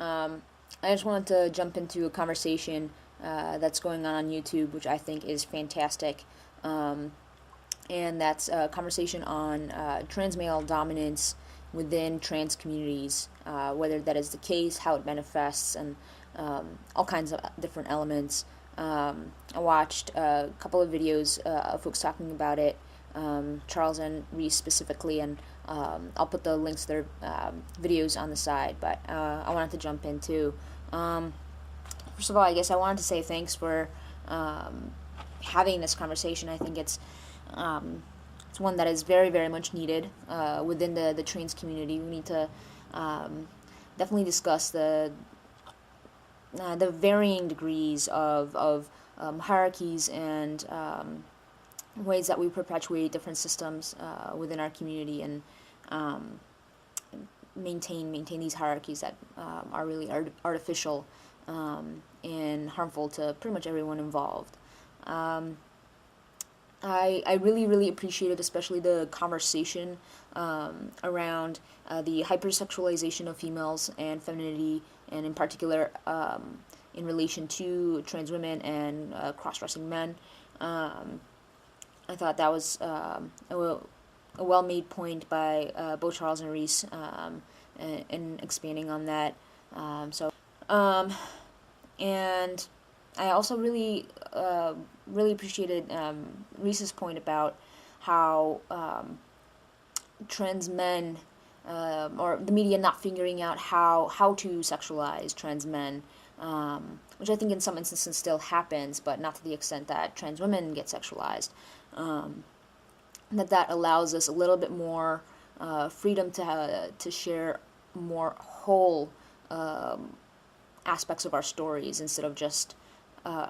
I just wanted to jump into a conversation that's going on YouTube, which I think is fantastic. Um, and that's a conversation on transmale dominance within trans communities, whether that is the case, how it manifests, and all kinds of different elements. I watched a couple of videos of folks talking about it, Charles and Reese specifically, and I'll put the links to their videos on the side, but I wanted to jump in too. First of all, I guess I wanted to say thanks for having this conversation. I think it's one that is very, very much needed within the trans community. We need to definitely discuss the varying degrees of hierarchies and ways that we perpetuate different systems within our community, and maintain these hierarchies that are really artificial and harmful to pretty much everyone involved. I really, really appreciated especially the conversation around the hypersexualization of females and femininity, and in particular in relation to trans women and cross-dressing men. I thought that was a well-made point by both Charles and Reese in expanding on that. And I also really appreciated Reese's point about how trans men or the media not figuring out how to sexualize trans men, which I think in some instances still happens, but not to the extent that trans women get sexualized. That allows us a little bit more freedom to share more whole aspects of our stories instead of just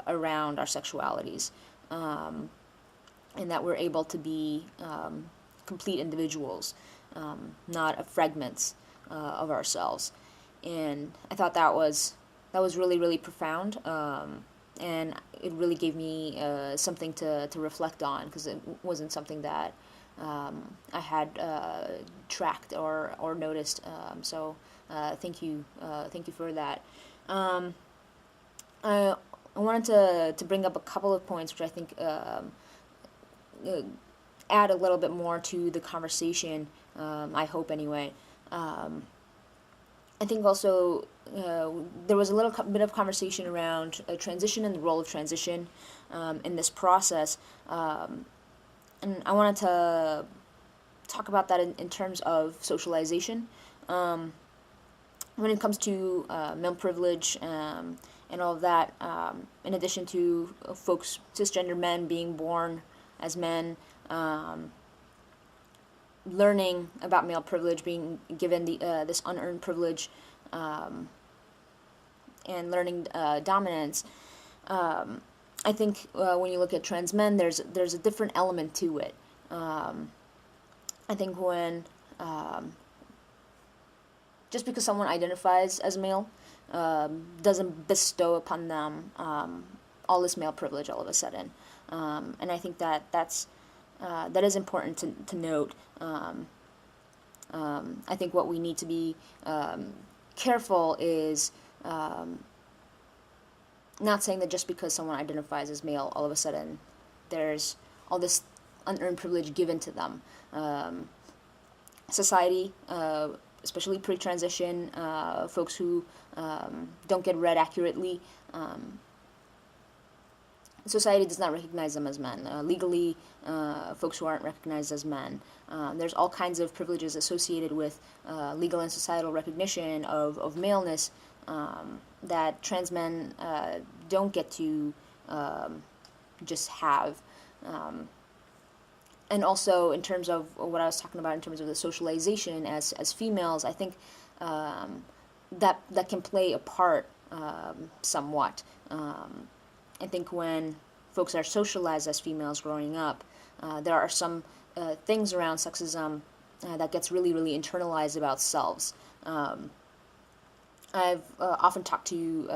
around our sexualities, and that we're able to be complete individuals, not fragments of ourselves. And I thought that was really, really profound, and it really gave me something to reflect on, because it wasn't something that I had tracked or noticed. So thank you for that. I wanted to bring up a couple of points which I think add a little bit more to the conversation, I hope anyway. I think also there was a little bit of conversation around transition and the role of transition in this process, and I wanted to talk about that in terms of socialization. When it comes to male privilege and all of that, in addition to folks, cisgender men being born as men, learning about male privilege, being given this unearned privilege, and learning dominance. I think when you look at trans men, there's a different element to it. I think when just because someone identifies as male doesn't bestow upon them all this male privilege all of a sudden, and I think that is important to note. I think what we need to be careful is not saying that just because someone identifies as male, all of a sudden there's all this unearned privilege given to them. Society, especially pre-transition, folks who don't get read accurately, society does not recognize them as men. Legally, folks who aren't recognized as men. There's all kinds of privileges associated with legal and societal recognition of maleness that trans men don't get to just have. And also, in terms of what I was talking about in terms of the socialization as females, I think that can play a part somewhat. I think when folks are socialized as females growing up, there are some things around sexism that gets really, really internalized about selves. I've often talked to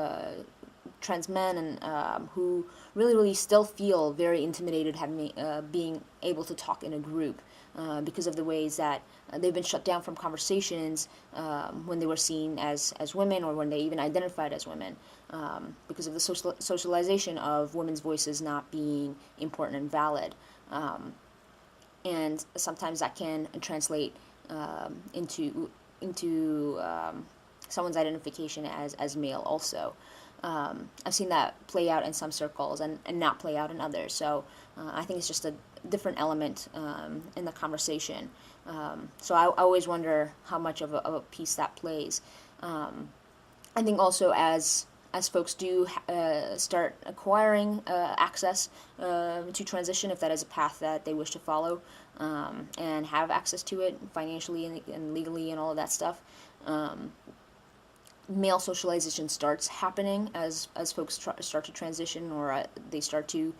trans men and who really, really still feel very intimidated having being able to talk in a group. because of the ways that they've been shut down from conversations when they were seen as women, or when they even identified as women, because of the socialization of women's voices not being important and valid. And sometimes that can translate into someone's identification as male also. I've seen that play out in some circles and not play out in others. So I think it's just a different element in the conversation. So I always wonder how much of a piece that plays. I think also as folks do start acquiring access to transition, if that is a path that they wish to follow, and have access to it financially and legally and all of that stuff, male socialization starts happening as folks start to transition, or they start to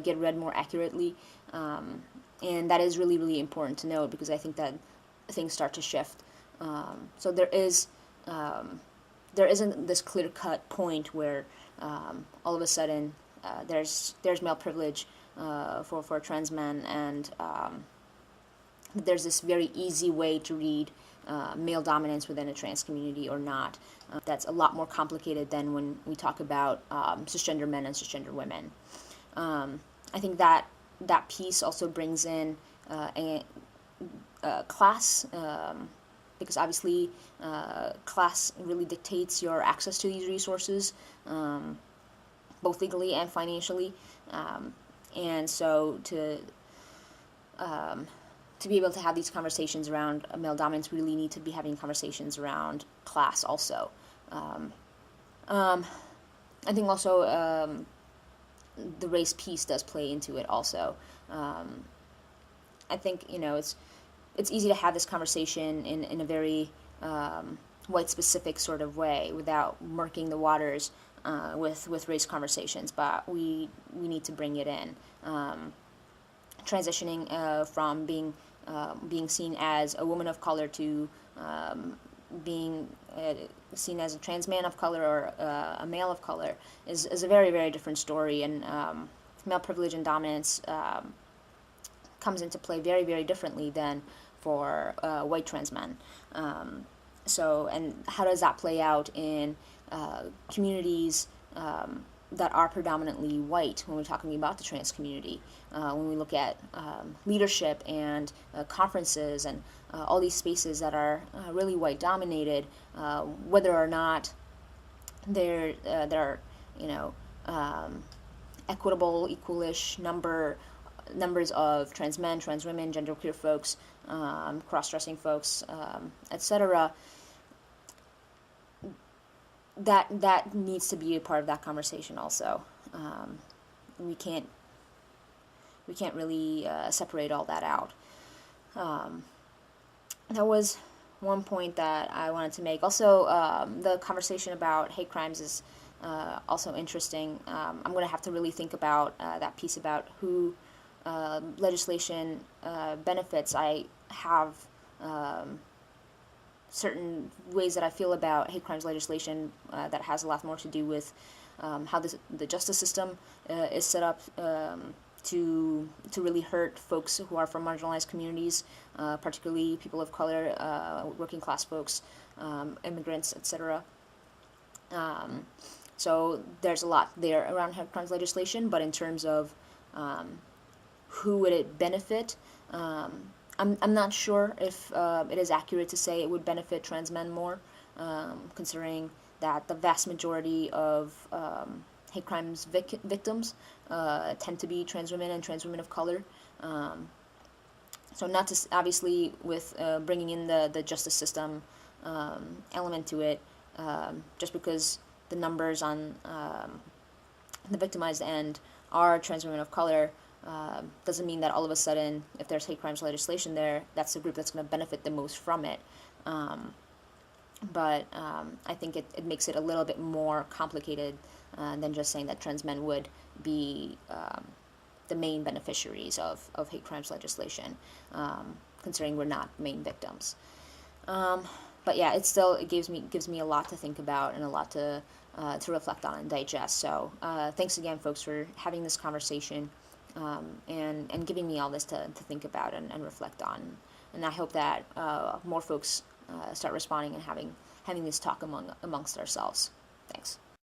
get read more accurately, and that is really, really important to note, because I think that things start to shift. So there isn't this clear-cut point where all of a sudden there's male privilege for trans men, and there's this very easy way to read male dominance within a trans community or not. That's a lot more complicated than when we talk about cisgender men and cisgender women. I think that piece also brings in a class, because obviously class really dictates your access to these resources, both legally and financially. And so to be able to have these conversations around male dominance, we really need to be having conversations around class also. I think also the race piece does play into it also. I think, it's easy to have this conversation in a very white specific sort of way without murking the waters with race conversations, but we need to bring it in. Transitioning from being seen as a woman of color to being seen as a trans man of color or a male of color is a very, very different story, and male privilege and dominance comes into play very, very differently than for white trans men. And how does that play out in communities that are predominantly white when we're talking about the trans community? When we look at leadership and conferences and all these spaces that are really white dominated, whether or not there are equitable, equalish numbers of trans men, trans women, genderqueer folks, cross-dressing folks, etc. That needs to be a part of that conversation also. We can't really separate all that out. That was one point that I wanted to make. Also, the conversation about hate crimes is also interesting. I'm going to have to really think about that piece about who legislation benefits. I have certain ways that I feel about hate crimes legislation that has a lot more to do with how the justice system is set up to really hurt folks who are from marginalized communities, particularly people of color, working class folks, immigrants, etc. So there's a lot there around hate crimes legislation, but in terms of who would it benefit, I'm not sure if it is accurate to say it would benefit trans men more, considering that the vast majority of hate crimes victims tend to be trans women and trans women of color. So not to, obviously with bringing in the justice system element to it, just because the numbers on the victimized end are trans women of color, doesn't mean that all of a sudden, if there's hate crimes legislation there, that's the group that's going to benefit the most from it. But I think it makes it a little bit more complicated than just saying that trans men would be the main beneficiaries of hate crimes legislation, considering we're not main victims. But yeah, it gives me a lot to think about and a lot to reflect on and digest. So thanks again, folks, for having this conversation. and giving me all this to think about and reflect on. And I hope that more folks start responding and having this talk amongst ourselves. Thanks.